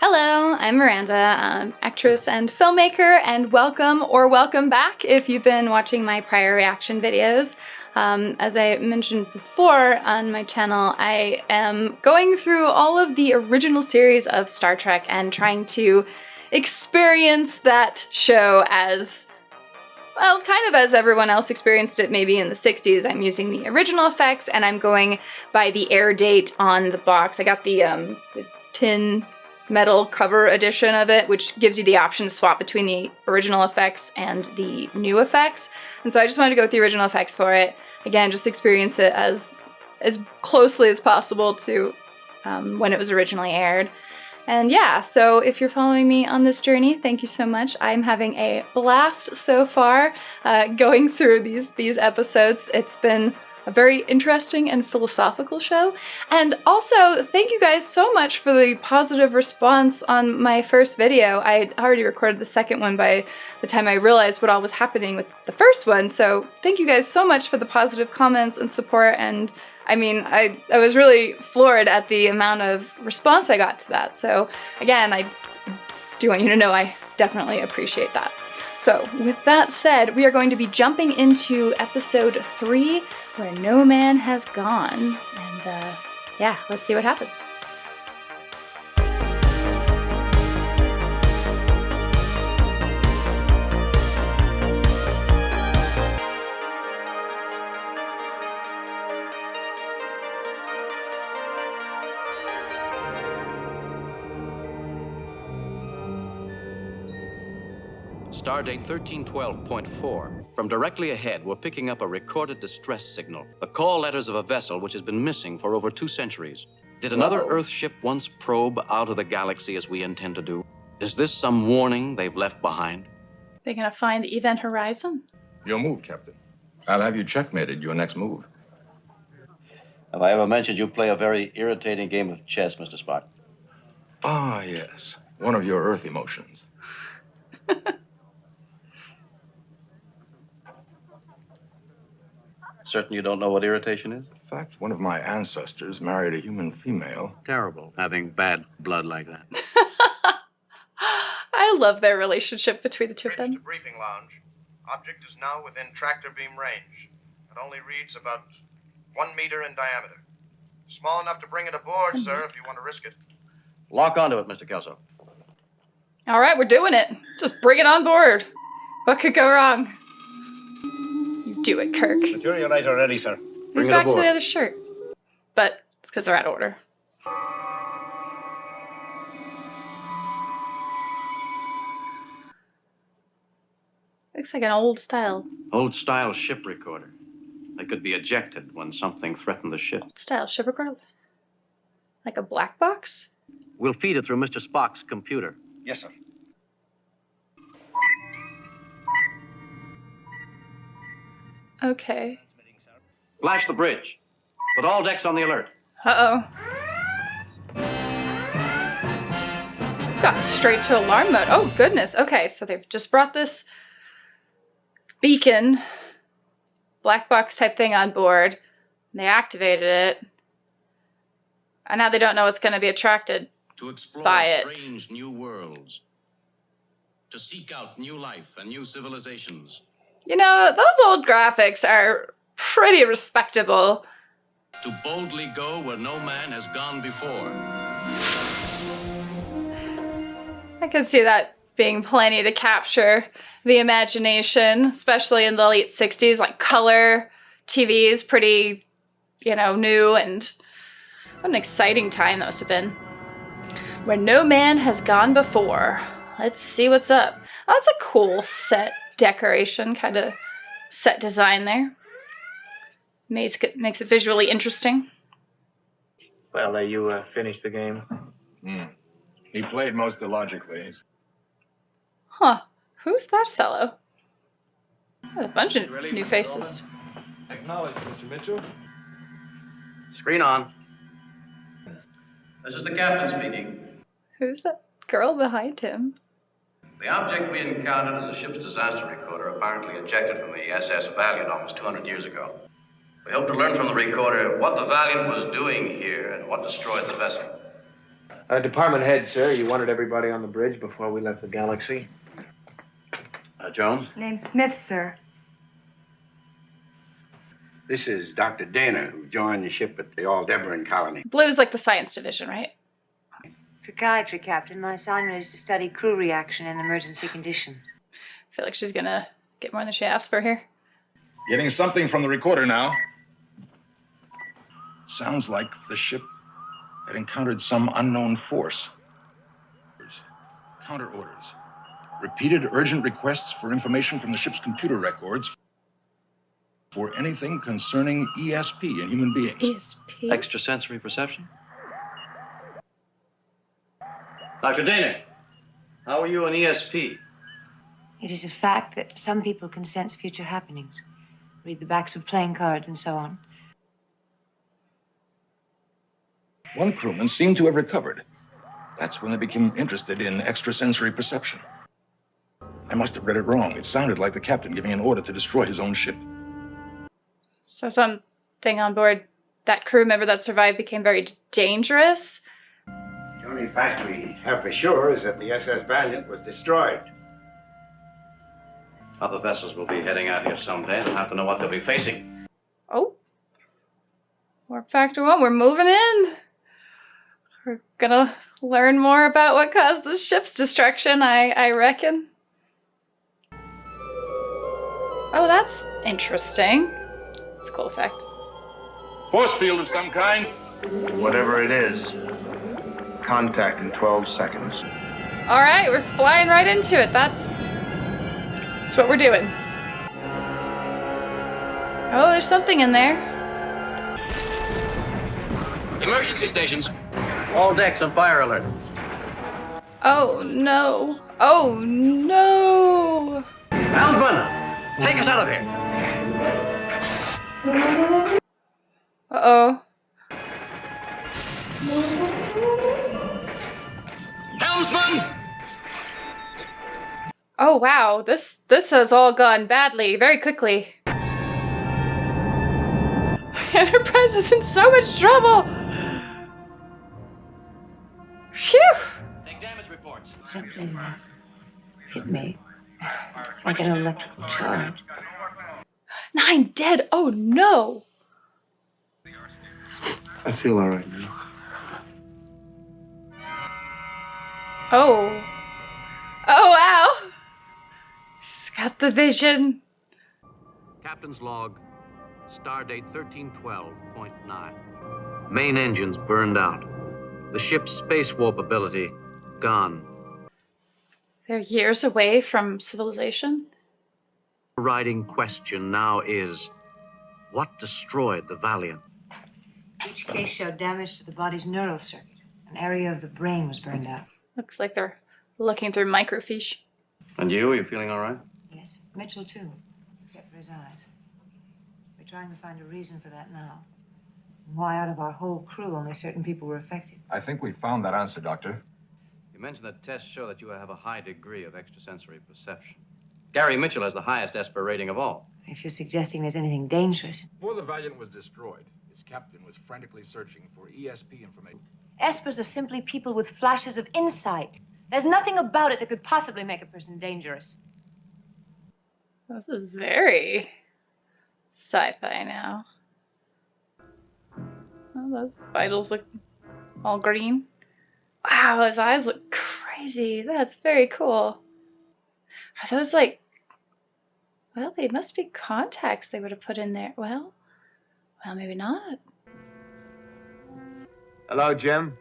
Hello, I'm Miranda, actress and filmmaker, and welcome back if you've been watching my prior reaction videos. As I mentioned before on my channel, I am going through all of the original series of Star Trek and trying to experience that show as, well, kind of as everyone else experienced it maybe in the 60s. I'm using the original effects and I'm going by the air date on the box. I got the tin metal cover edition of it, which gives you the option to swap between the original effects and the new effects. And so I just wanted to go with the original effects for it. Again, just experience it as closely as possible to when it was originally aired. And yeah, so if you're following me on this journey, thank you so much. I'm having a blast so far going through these episodes. It's been a very interesting and philosophical show. And also, thank you guys so much for the positive response on my first video. I already recorded the second one by the time I realized what all was happening with the first one. So thank you guys so much for the positive comments and support. And I mean, I was really floored at the amount of response I got to that. So again, I do want you to know I definitely appreciate that. So with that said, we are going to be jumping into episode 3, Where No Man Has Gone. And yeah, let's see what happens. Stardate 1312.4. From directly ahead, we're picking up a recorded distress signal. The call letters of a vessel which has been missing for over 2 centuries. Did another Earth ship once probe out of the galaxy as we intend to do? Is this some warning they've left behind? They're gonna find the event horizon? Your move, Captain. I'll have you checkmated your next move. Have I ever mentioned you play a very irritating game of chess, Mr. Spock? Ah, yes. One of your Earth emotions. Certain you don't know what irritation is? In fact, one of my ancestors married a human female. Terrible, having bad blood like that. I love their relationship between the two of them. To briefing lounge. Object is now within tractor beam range. It only reads about 1 meter in diameter. Small enough to bring it aboard, sir, if you want to risk it. Lock onto it, Mr. Kelso. All right, we're doing it. Just bring it on board. What could go wrong? You do it, Kirk. Materializer ready, sir. He's back to the other shirt. But it's because they're out of order. Looks like an old style. Old style ship recorder. They could be ejected when something threatened the ship. Old style ship recorder? Like a black box? We'll feed it through Mr. Spock's computer. Yes, sir. Okay. Flash the bridge. Put all decks on the alert. Uh-oh. Got straight to alarm mode. Oh, goodness. Okay, so they've just brought this beacon, black box type thing on board. They activated it. And now they don't know what's going to be attracted to explore by it. Strange new worlds. To seek out new life and new civilizations. You know, those old graphics are pretty respectable. To boldly go where no man has gone before. I can see that being plenty to capture the imagination, especially in the late 60s, like color TVs, pretty, you know, new, and what an exciting time that must have been. Where no man has gone before. Let's see what's up. Oh, that's a cool set decoration, kind of set design there. Makes it visually interesting. Well, you finished the game. He played most illogically. Huh. Who's that fellow? A bunch of new faces. Acknowledge, Mr. Mitchell. Screen on. This is the captain speaking. Who's that girl behind him? The object we encountered is a ship's disaster recorder, apparently ejected from the SS Valiant almost 200 years ago. We hope to learn from the recorder what the Valiant was doing here and what destroyed the vessel. Department head, sir. You wanted everybody on the bridge before we left the galaxy. Jones? Name's Smith, sir. This is Dr. Dana, who joined the ship at the Aldebaran colony. Blue's like the science division, right? Psychiatry, Captain. My assignment is to study crew reaction in emergency conditions. I feel like she's gonna get more than she asked for here. Getting something from the recorder now. Sounds like the ship had encountered some unknown force. Counter orders. Repeated urgent requests for information from the ship's computer records for anything concerning ESP in human beings. ESP? Extrasensory perception? Dr. Dana, how are you on ESP? It is a fact that some people can sense future happenings, read the backs of playing cards and so on. One crewman seemed to have recovered. That's when they became interested in extrasensory perception. I must have read it wrong. It sounded like the captain giving an order to destroy his own ship. So something on board that crew member that survived became very dangerous? The only fact we have for sure is that the SS Valiant was destroyed. Other vessels will be heading out here someday and have to know what they'll be facing. Oh. Warp Factor 1, we're moving in. We're gonna learn more about what caused the ship's destruction, I reckon. Oh, that's interesting. It's a cool effect. Force field of some kind. Whatever it is, contact in 12 seconds. All right, we're flying right into it. That's what we're doing. Oh, there's something in there. Emergency stations. All decks on fire alert. Oh, no. Oh, no. Helmsman, take us out of here. Uh-oh. Helmsman! Oh, wow. This has all gone badly very quickly. Enterprise is in so much trouble. Phew. Take damage reports. Something hit me, like an electrical charge. 9 dead. Oh, no. I feel all right now. Oh. Oh, wow. He's got the vision. Captain's log, stardate 1312.9. Main engines burned out. The ship's space warp ability gone. They're years away from civilization. The overriding question now is, what destroyed the Valiant? Each case showed damage to the body's neural circuit. An area of the brain was burned out. Looks like they're looking through microfiche. And you, are you feeling all right? Yes, Mitchell too, except for his eyes. We're trying to find a reason for that now. Why out of our whole crew only certain people were affected? I think we found that answer, Doctor. You mentioned that tests show that you have a high degree of extrasensory perception. Gary Mitchell has the highest esper rating of all. If you're suggesting there's anything dangerous. Before the Valiant was destroyed, its captain was frantically searching for ESP information. Espers are simply people with flashes of insight. There's nothing about it that could possibly make a person dangerous. This is very sci-fi now. Oh, those vitals look all green. Wow, his eyes look crazy. That's very cool. Are those like... Well, they must be contacts they would have put in there. Well, maybe not. Hello, Jim.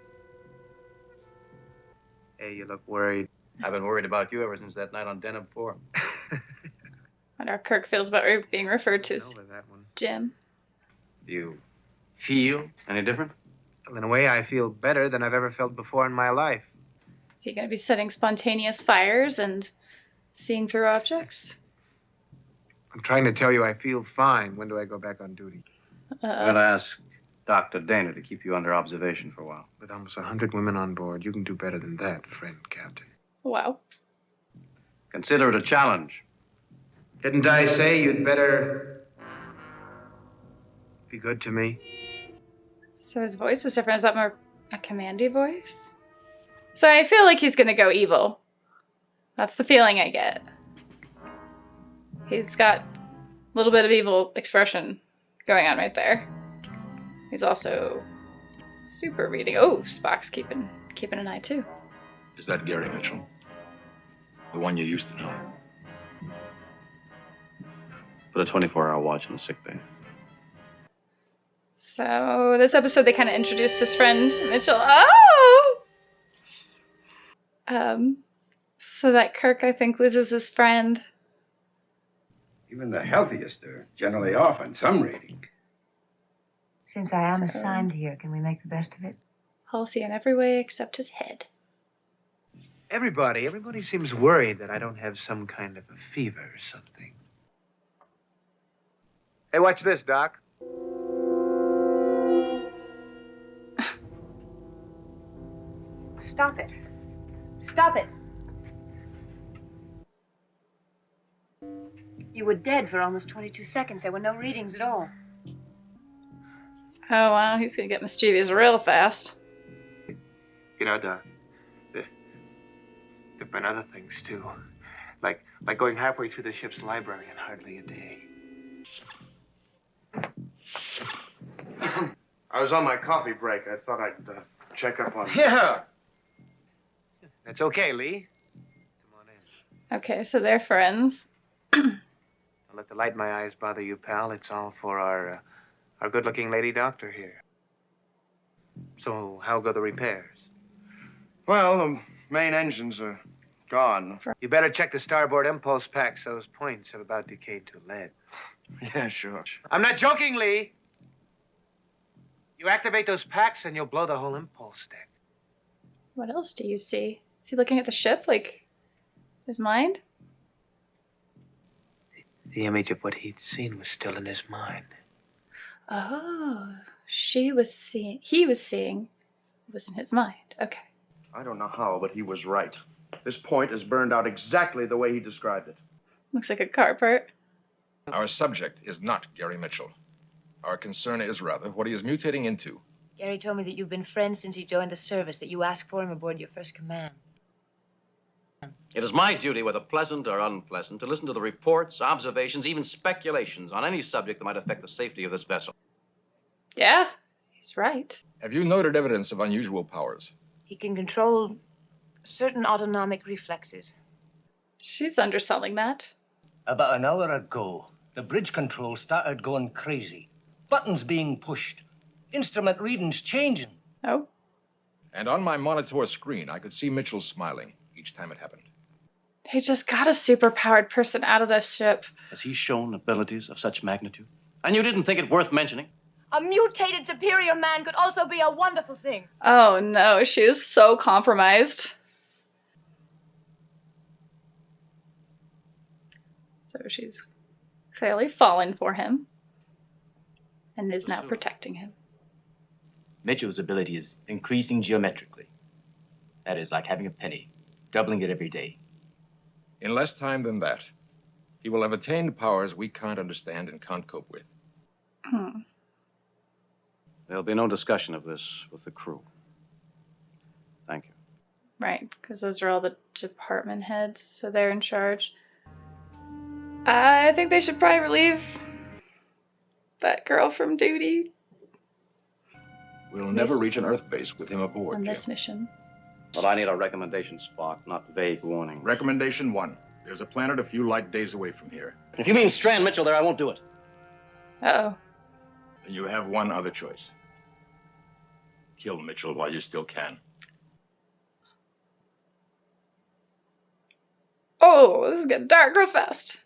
Hey, you look worried. I've been worried about you ever since that night on Denham 4. I wonder how Kirk feels about being referred to as That one. Jim. Do you feel any different? Well, in a way, I feel better than I've ever felt before in my life. Is he going to be setting spontaneous fires and seeing through objects? I'm trying to tell you I feel fine. When do I go back on duty? I'm going to ask Dr. Dana to keep you under observation for a while. With almost 100 women on board, you can do better than that, friend Captain. Wow. Consider it a challenge. Didn't I say you'd better be good to me? So his voice was different. Is that more a commandy voice? So I feel like he's gonna go evil. That's the feeling I get. He's got a little bit of evil expression going on right there. He's also super reading. Oh, Spock's keeping an eye too. Is that Gary Mitchell? The one you used to know? Put a 24-hour watch in the sickbay. So this episode they kind of introduced his friend Mitchell. Oh! So that Kirk, I think, loses his friend. Even the healthiest are generally off on some reading. Since I am assigned here, can we make the best of it? Healthy in every way except his head. Everybody seems worried that I don't have some kind of a fever or something. Hey, watch this, Doc. Stop it. Stop it. You were dead for almost 22 seconds. There were no readings at all. Oh wow, he's gonna get mischievous real fast. You know, Doc, there've been other things too. Like going halfway through the ship's library in hardly a day. I was on my coffee break. I thought I'd check up on you. Yeah. That's okay, Lee. Come on in. Okay, so they're friends. Don't let the light in my eyes bother you, pal. It's all for our good-looking lady doctor here. So, how go the repairs? Well, the main engines are gone. You better check the starboard impulse packs. Those points have about decayed to lead. Yeah, sure. I'm not joking, Lee. You activate those packs and you'll blow the whole impulse deck. What else do you see? Is he looking at the ship, like his mind? The image of what he'd seen was still in his mind. Oh, he was seeing was in his mind. Okay. I don't know how, but he was right. This point is burned out exactly the way he described it. Looks like a car part. Our subject is not Gary Mitchell. Our concern is, rather, what he is mutating into. Gary told me that you've been friends since he joined the service, that you asked for him aboard your first command. It is my duty, whether pleasant or unpleasant, to listen to the reports, observations, even speculations on any subject that might affect the safety of this vessel. Yeah, he's right. Have you noted evidence of unusual powers? He can control certain autonomic reflexes. She's underselling that. About an hour ago, the bridge control started going crazy. Buttons being pushed. Instrument readings changing. Oh. And on my monitor screen, I could see Mitchell smiling each time it happened. They just got a superpowered person out of this ship. Has he shown abilities of such magnitude? And you didn't think it worth mentioning? A mutated superior man could also be a wonderful thing. Oh no, she is so compromised. So she's clearly fallen for him and is now protecting him. Mitchell's ability is increasing geometrically. That is like having a penny, doubling it every day. In less time than that, he will have attained powers we can't understand and can't cope with. There'll be no discussion of this with the crew. Thank you. Right, because those are all the department heads, so they're in charge. I think they should probably relieve that girl from duty. We'll never reach an Earth base with him aboard. On this mission. But I need a recommendation, Spock, not vague warning. Recommendation 1. There's a planet a few light days away from here. If you mean strand Mitchell there, I won't do it. Uh-oh. Then you have one other choice. Kill Mitchell while you still can. Oh, this is getting dark real fast.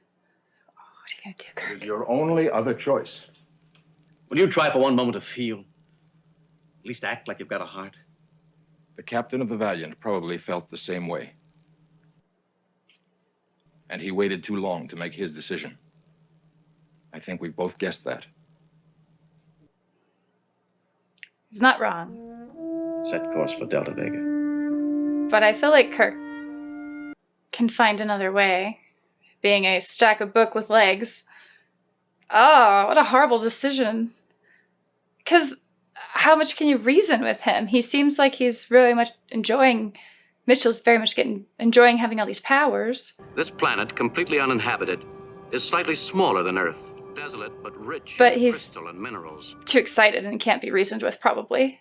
Oh, what are you gonna do, Kirk? It is your only other choice. Will you try for one moment to feel? At least act like you've got a heart. The captain of the Valiant probably felt the same way. And he waited too long to make his decision. I think we've both guessed that. He's not wrong. Set course for Delta Vega. But I feel like Kirk can find another way. Being a stack of book with legs. Oh, what a horrible decision. Because how much can you reason with him? He seems like he's really much enjoying Mitchell's very much enjoying having all these powers. This planet, completely uninhabited, is slightly smaller than Earth. Desolate, but rich But in he's crystal and minerals. too excited and can't be reasoned with, probably.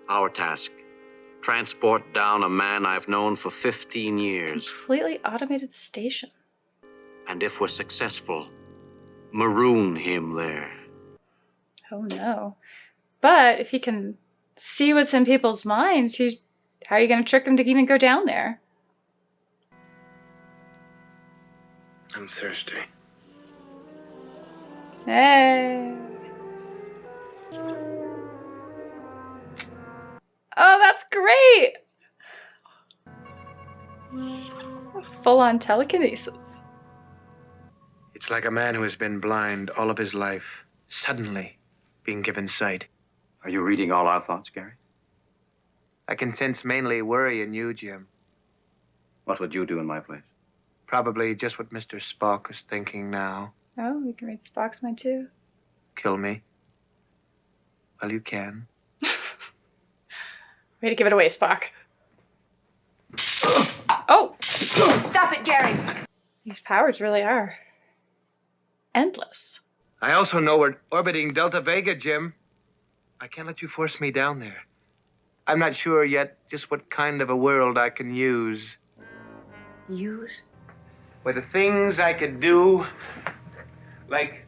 Our task, transport down a man I've known for 15 years. Completely automated station. And if we're successful, maroon him there. Oh no. But if he can see what's in people's minds, how are you going to trick him to even go down there? I'm thirsty. Hey. Oh, that's great! Full-on telekinesis. It's like a man who has been blind all of his life, suddenly being given sight. Are you reading all our thoughts, Gary? I can sense mainly worry in you, Jim. What would you do in my place? Probably just what Mr. Spock is thinking now. Oh, we can read Spock's mind too. Kill me. Well, you can. Way to give it away, Spock. Oh! Stop it, Gary! These powers really are endless. I also know we're orbiting Delta Vega, Jim. I can't let you force me down there. I'm not sure yet just what kind of a world I can use. Use? Where the things I could do, like...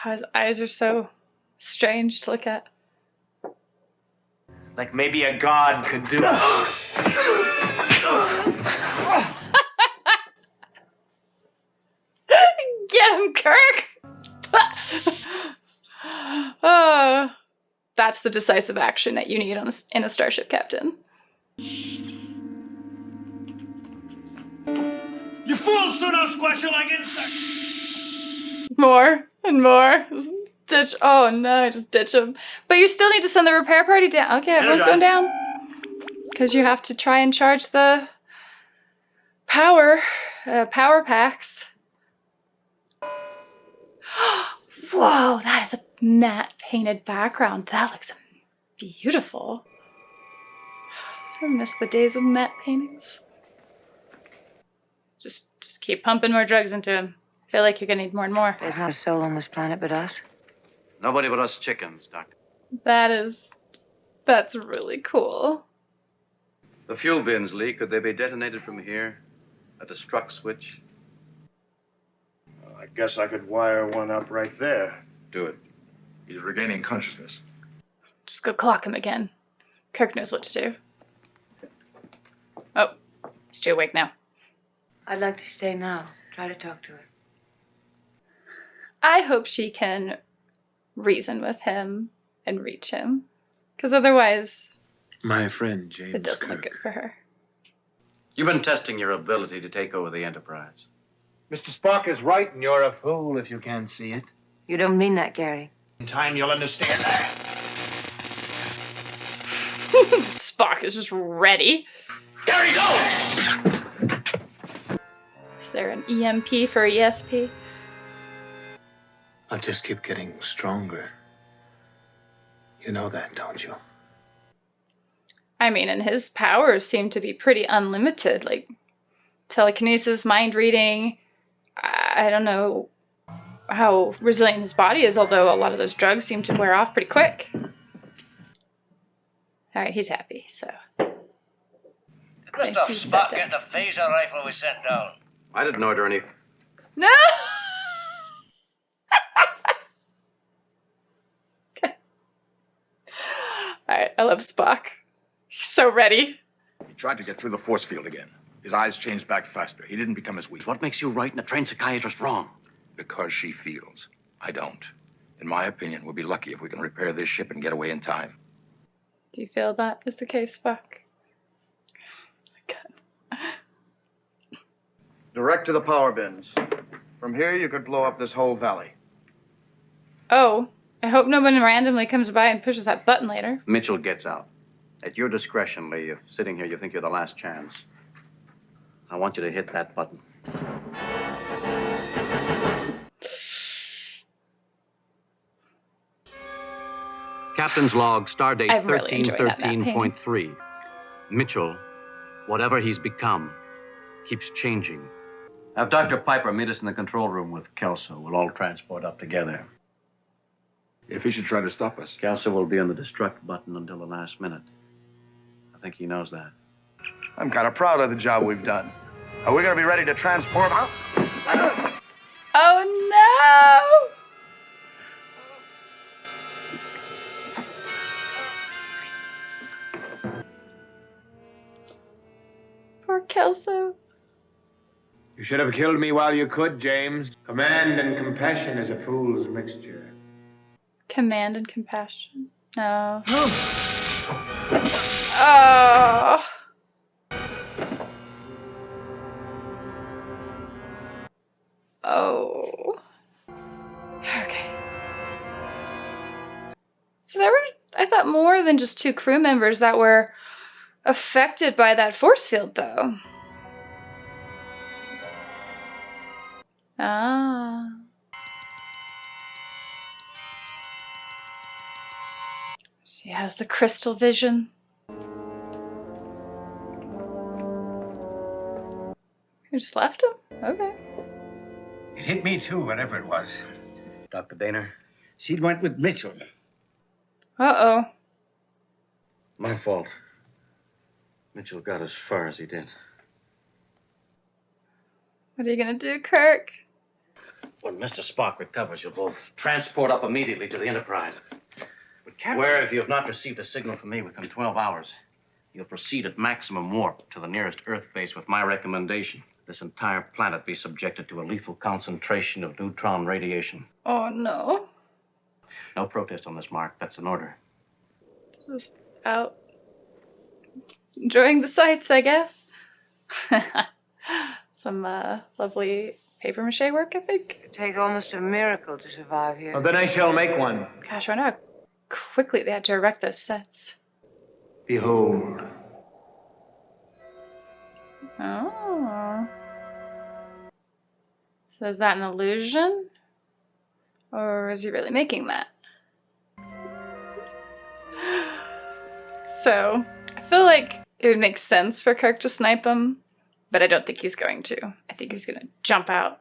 His eyes are so strange to look at. Like maybe a god could do. Get him, Kirk! That's the decisive action that you need in a starship, Captain. You fools do not squash you like insects! More and more. Just ditch. Oh no, just ditch him. But you still need to send the repair party down. Okay, everyone's going down. Because you have to try and charge the power packs. Whoa, that is a matte painted background. That looks beautiful. I miss the days of matte paintings. Just keep pumping more drugs into him. I feel like you're gonna need more and more. There's not a soul on this planet but us. Nobody but us chickens, Doctor. That's really cool. The fuel bins leak. Could they be detonated from here? A destruct switch? I guess I could wire one up right there. Do it. He's regaining consciousness. Just go clock him again. Kirk knows what to do. Oh, he's too awake now. I'd like to stay now. Try to talk to her. I hope she can reason with him and reach him. Because otherwise, My friend, James it doesn't Kirk. look good for her. You've been testing your ability to take over the Enterprise. Mr. Spock is right, and you're a fool if you can't see it. You don't mean that, Gary. In time, you'll understand that. Spock is just ready. Gary, go! Is there an EMP for ESP? I'll just keep getting stronger. You know that, don't you? I mean, and his powers seem to be pretty unlimited. Like, telekinesis, mind reading. I don't know how resilient his body is, although a lot of those drugs seem to wear off pretty quick. Alright, he's happy, so. Mr. Spock, get the phaser rifle we sent down. I didn't order any. No! Alright, I love Spock. He's so ready. He tried to get through the force field again. His eyes changed back faster. He didn't become as weak. What makes you right and a trained psychiatrist wrong? Because she feels. I don't. In my opinion, we'll be lucky if we can repair this ship and get away in time. Do you feel that is the case, Spock? Direct to the power bins. From here, you could blow up this whole valley. Oh, I hope no one randomly comes by and pushes that button later. Mitchell gets out. At your discretion, Lee, if sitting here you think you're the last chance, I want you to hit that button. Captain's log, stardate I'm really enjoying that 1313.3. Mitchell, whatever he's become, keeps changing. Have Dr. Piper meet us in the control room with Kelso. We'll all transport up together. If he should try to stop us. Kelso will be on the destruct button until the last minute. I think he knows that. I'm kind of proud of the job we've done. Are we going to be ready to transport out? Oh no! Poor Kelso. You should have killed me while you could, James. Command and compassion is a fool's mixture. Command and compassion. No. Oh. Oh. Okay. So there were, I thought, more than just 2 crew members that were affected by that force field, though. Ah. She has the crystal vision. You just left him? Okay. It hit me too, whatever it was. Dr. Daner? She'd went with Mitchell. Uh-oh. My fault. Mitchell got as far as he did. What are you gonna do, Kirk? When Mr. Spock recovers, you'll both transport up immediately to the Enterprise. But Captain... Where, if you have not received a signal from me within 12 hours, you'll proceed at maximum warp to the nearest Earth base with my recommendation. This entire planet be subjected to a lethal concentration of neutron radiation. Oh, no. No protest on this, Mark. That's an order. Just out enjoying the sights, I guess. Some lovely paper mache work, I think. It'd take almost a miracle to survive here. Well, then I shall make one. Gosh, I wonder how quickly they had to erect those sets. Behold. Oh. So is that an illusion? Or is he really making that? So, I feel like it would make sense for Kirk to snipe him, but I don't think he's going to. I think he's going to jump out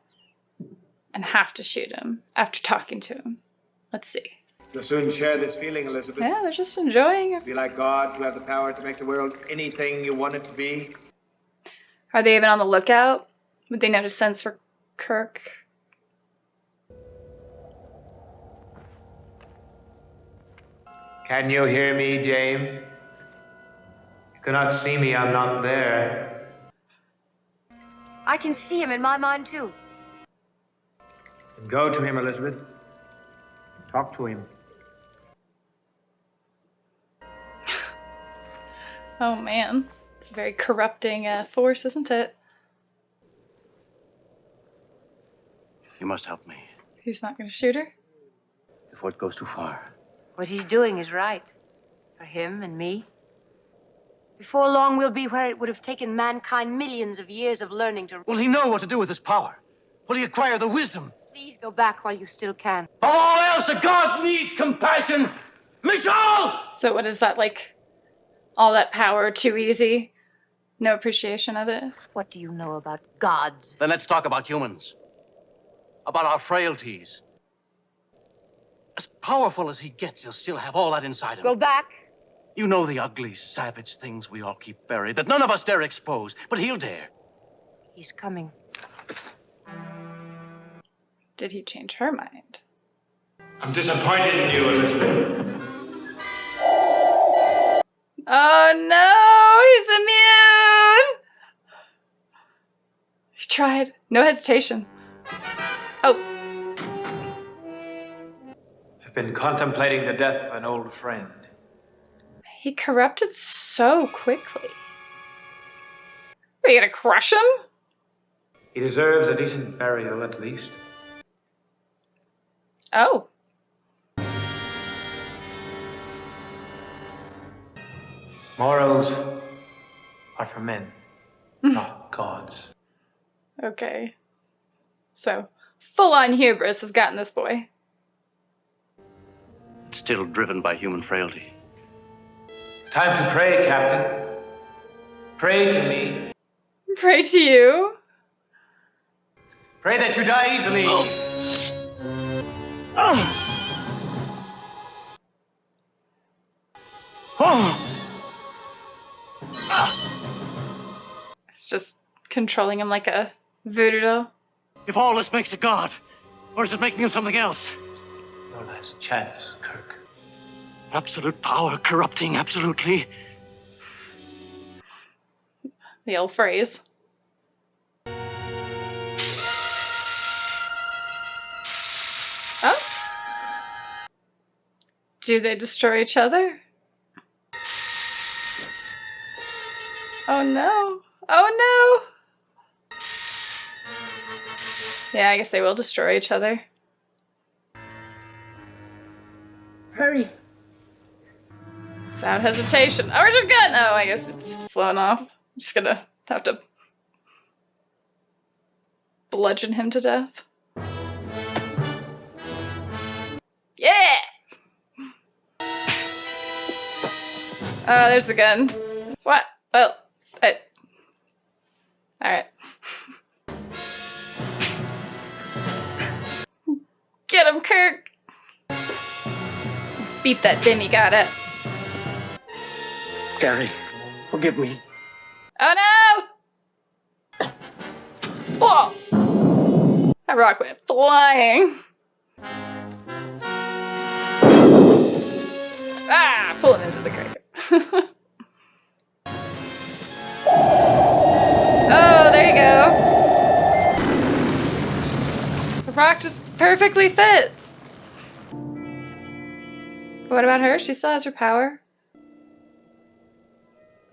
and have to shoot him after talking to him. Let's see. You'll soon share this feeling, Elizabeth. Yeah, they're just enjoying it. Be like God, to have the power to make the world anything you want it to be. Are they even on the lookout? Would they notice sense for Kirk? Can you hear me, James? You cannot see me, I'm not there. I can see him in my mind, too. Then go to him, Elizabeth. Talk to him. Oh man, it's a very corrupting force, isn't it? You must help me He's not going to shoot her? before it goes too far. What he's doing is right. For him and me. Before long, we'll be where it would have taken mankind millions of years of learning to... Will he know what to do with his power? Will he acquire the wisdom? Please go back while you still can. Above all else, a god needs compassion! Mitchell! So what is that, like, all that power too easy? No appreciation of it? What do you know about gods? Then let's talk about humans. About our frailties. As powerful as he gets, he'll still have all that inside him. Go back. You know the ugly, savage things we all keep buried, that none of us dare expose, but he'll dare. He's coming. Did he change her mind? I'm disappointed in you, Elizabeth. Oh no, he's immune! He tried. No hesitation. Oh. I've been contemplating the death of an old friend. He corrupted so quickly. Are you gonna crush him? He deserves a decent burial, at least. Oh. Morals are for men, not gods. Okay. So, full-on hubris has gotten this boy. It's still driven by human frailty. Time to pray, Captain. Pray to me. Pray to you. Pray that you die easily. It's just controlling him like a voodoo doll. If all this makes a god, or does it make me something else? Your last chance, Kirk. Absolute power corrupting absolutely. The old phrase. Oh? Do they destroy each other? Oh no. Oh no! Yeah, I guess they will destroy each other. Hurry. Without hesitation. Oh, where's your gun? Oh, I guess it's flown off. I'm just gonna have to bludgeon him to death. Yeah! Oh, there's the gun. What? Well, alright. Get him, Kirk! Beat that Jimmy, got it. Gary, forgive me. Oh no! Whoa! That rock went flying. Ah! Pull him into the grave. Oh, there you go. The rock just perfectly fits. What about her? She still has her power.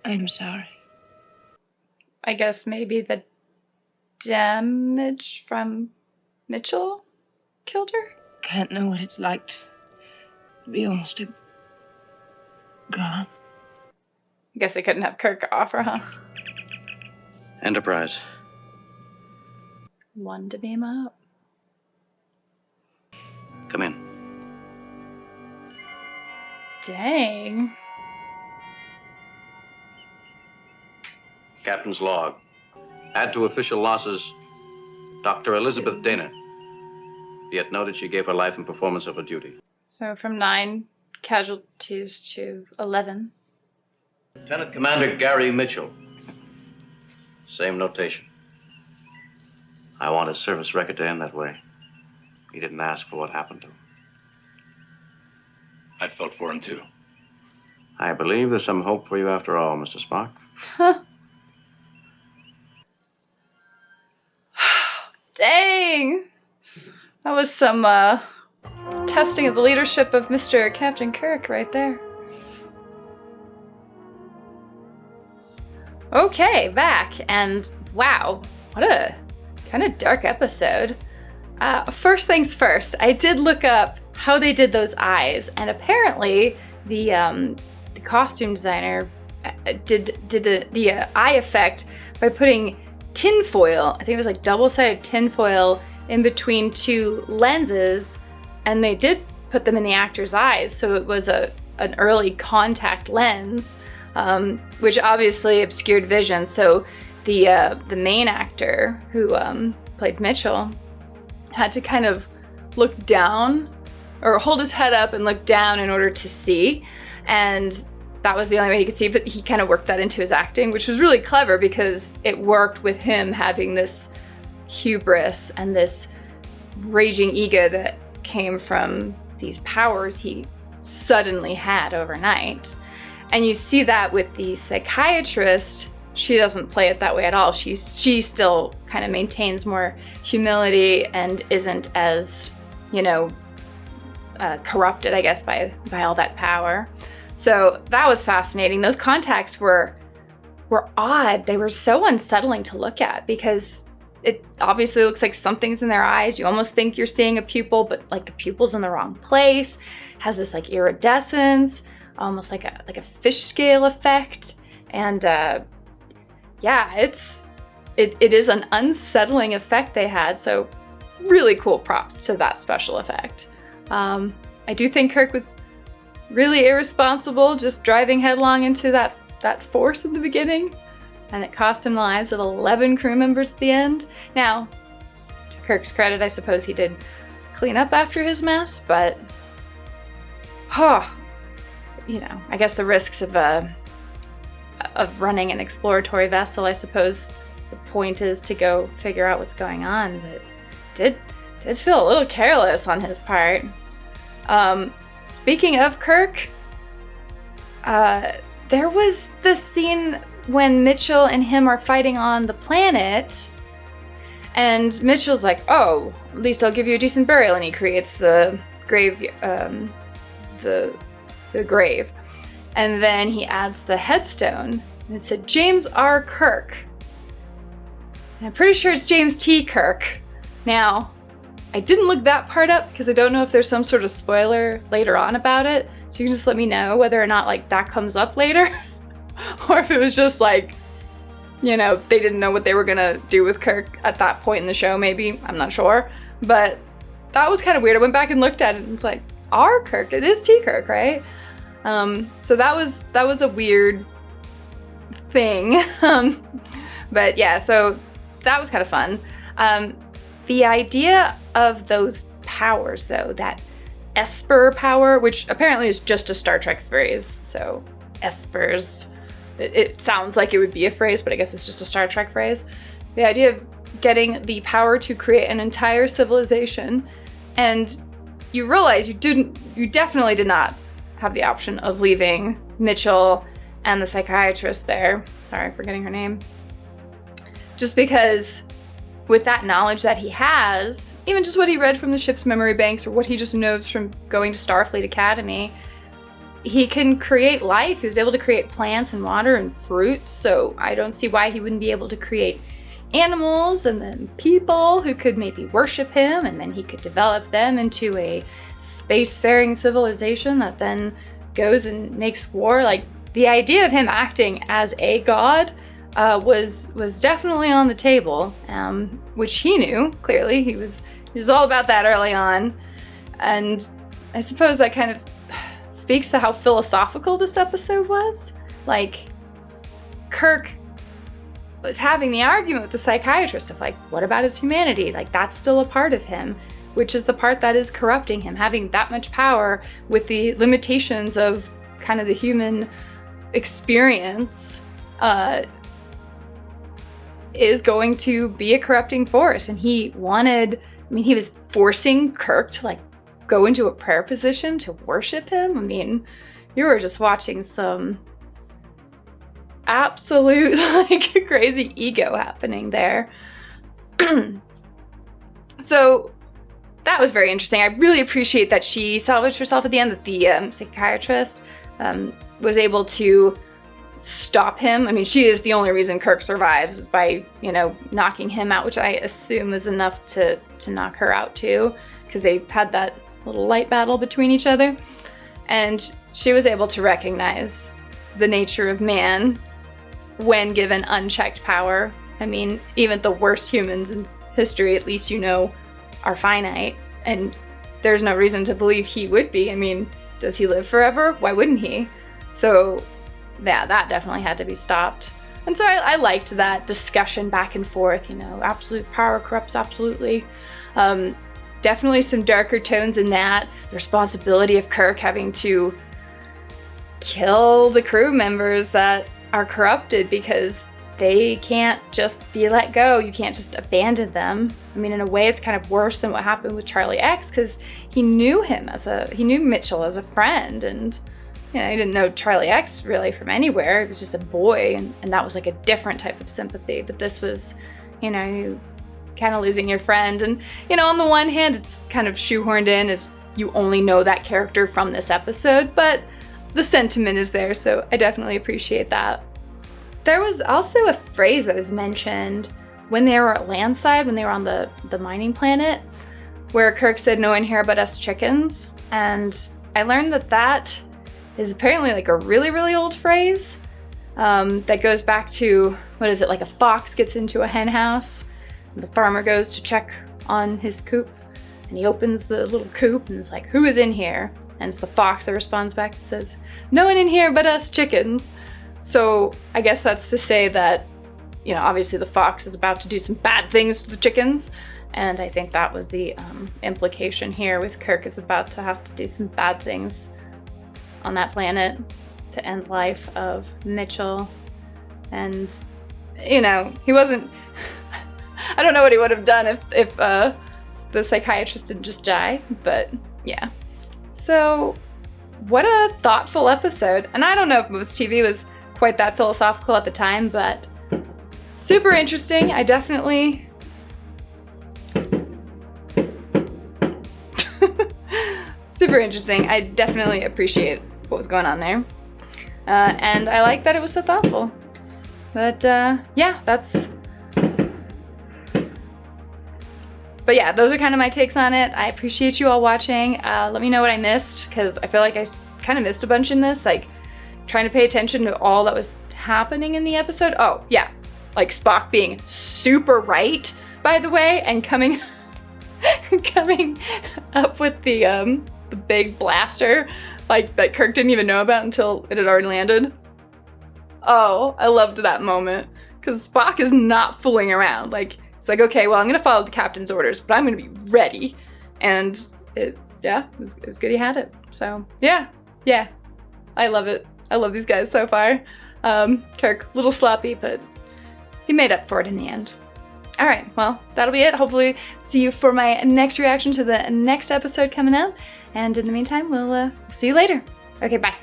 I'm sorry. I guess maybe the damage from Mitchell killed her? Can't know what it's like to be almost a god. I guess they couldn't have Kirk offer, huh? Enterprise. One to beam up. Come in. Dang. Captain's log. Add to official losses, Dr. Elizabeth Dana. Be it noted she gave her life in performance of her duty. So from 9 casualties to 11. Lieutenant Commander Gary Mitchell. Same notation. I want his service record to end that way. He didn't ask for what happened to him. I felt for him, too. I believe there's some hope for you after all, Mr. Spock. Dang! That was some testing of the leadership of Mr. Captain Kirk right there. Okay, back, and wow, what a kind of dark episode. First things first, I did look up how they did those eyes, and apparently the costume designer did the eye effect by putting tinfoil, I think it was like double-sided tinfoil in between two lenses, and they did put them in the actor's eyes, so it was an early contact lens, which obviously obscured vision. So the main actor who played Mitchell had to kind of look down or hold his head up and look down in order to see, and that was the only way he could see, but he kind of worked that into his acting, which was really clever because it worked with him having this hubris and this raging ego that came from these powers he suddenly had overnight. And you see that with the psychiatrist. She doesn't play it that way at all. She still kind of maintains more humility and isn't as, corrupted, I guess, by all that power. So that was fascinating. Those contacts were odd. They were so unsettling to look at because it obviously looks like something's in their eyes. You almost think you're seeing a pupil, but like the pupil's in the wrong place. Has this like iridescence, almost like a fish scale effect. And yeah, it is an unsettling effect they had. So really cool props to that special effect. I do think Kirk was really irresponsible, just driving headlong into that force in the beginning. and it cost him the lives of 11 crew members at the end. Now, to Kirk's credit, I suppose he did clean up after his mess, but you know, I guess the risks of running an exploratory vessel, I suppose the point is to go figure out what's going on, but did feel a little careless on his part. Speaking of Kirk, there was this scene when Mitchell and him are fighting on the planet, and Mitchell's like, oh, at least I'll give you a decent burial, and he creates the grave, the grave. And then he adds the headstone, and it said James R. Kirk. And I'm pretty sure it's James T. Kirk. Now, I didn't look that part up because I don't know if there's some sort of spoiler later on about it. So you can just let me know whether or not like that comes up later. Or if it was just like, you know, they didn't know what they were gonna do with Kirk at that point in the show, maybe. I'm not sure. But that was kind of weird. I went back and looked at it and it's like, R. Kirk, it is T. Kirk, right? So that was a weird thing. But yeah, so that was kind of fun. The idea of those powers, though, that esper power, which apparently is just a Star Trek phrase, so espers, it sounds like it would be a phrase, but I guess it's just a Star Trek phrase. The idea of getting the power to create an entire civilization, and you realize you definitely did not have the option of leaving Mitchell and the psychiatrist there. Sorry, I'm forgetting her name. Just because with that knowledge that he has, even just what he read from the ship's memory banks or what he just knows from going to Starfleet Academy, he can create life. He was able to create plants and water and fruits, so I don't see why he wouldn't be able to create animals and then people who could maybe worship him, and then he could develop them into a spacefaring civilization that then goes and makes war. Like, the idea of him acting as a god was definitely on the table, which he knew, clearly. He was all about that early on. And I suppose that kind of speaks to how philosophical this episode was. Like, Kirk was having the argument with the psychiatrist of like, what about his humanity? Like, that's still a part of him, which is the part that is corrupting him. Having that much power with the limitations of kind of the human experience is going to be a corrupting force. And he was forcing Kirk to like go into a prayer position to worship him. I mean, you were just watching some absolute like crazy ego happening there. So that was very interesting. I really appreciate that she salvaged herself at the end, that the psychiatrist was able to stop him. I mean, she is the only reason Kirk survives, is by, you know, knocking him out, which I assume is enough to knock her out too, because they had that little light battle between each other. And she was able to recognize the nature of man when given unchecked power. I mean, even the worst humans in history, at least you know, are finite, and there's no reason to believe he would be. I mean, does he live forever? Why wouldn't he? So yeah, that definitely had to be stopped. And so I liked that discussion back and forth, you know, absolute power corrupts absolutely. Definitely some darker tones in that. The responsibility of Kirk having to kill the crew members that are corrupted because they can't just be let go. You can't just abandon them. I mean, in a way, it's kind of worse than what happened with Charlie X, because he knew Mitchell as a friend, and you know, he didn't know Charlie X really from anywhere. He was just a boy, and that was like a different type of sympathy. But this was, you know, you kind of losing your friend, and you know, on the one hand, it's kind of shoehorned in as you only know that character from this episode, but the sentiment is there, so I definitely appreciate that. There was also a phrase that was mentioned when they were at landside, when they were on the mining planet, where Kirk said, "No one here but us chickens." And I learned that is apparently like a really, really old phrase that goes back to, what is it, like a fox gets into a hen house, and the farmer goes to check on his coop, and he opens the little coop and is like, "Who is in here?" And it's the fox that responds back and says, "No one in here but us chickens." So I guess that's to say that you know, obviously the fox is about to do some bad things to the chickens. And I think that was the implication here with Kirk is about to have to do some bad things on that planet to end life of Mitchell. And, you know, he wasn't, I don't know what he would have done if the psychiatrist didn't just die, but yeah. So what a thoughtful episode. And I don't know if most TV was quite that philosophical at the time, but super interesting. I definitely... super interesting. I definitely appreciate what was going on there. And I like that it was so thoughtful. But yeah, that's... But yeah, those are kind of my takes on it. I appreciate you all watching. Let me know what I missed, because I feel like I kind of missed a bunch in this, like trying to pay attention to all that was happening in the episode. Oh, yeah, like Spock being super right, by the way, and coming up with the big blaster, like that Kirk didn't even know about until it had already landed. Oh, I loved that moment, because Spock is not fooling around. Like, it's like, okay, well, I'm gonna follow the captain's orders, but I'm gonna be ready. And it was good he had it. So yeah, I love it. I love these guys so far. Kirk, a little sloppy, but he made up for it in the end. All right, well, that'll be it. Hopefully see you for my next reaction to the next episode coming up. And in the meantime, we'll see you later. Okay, bye.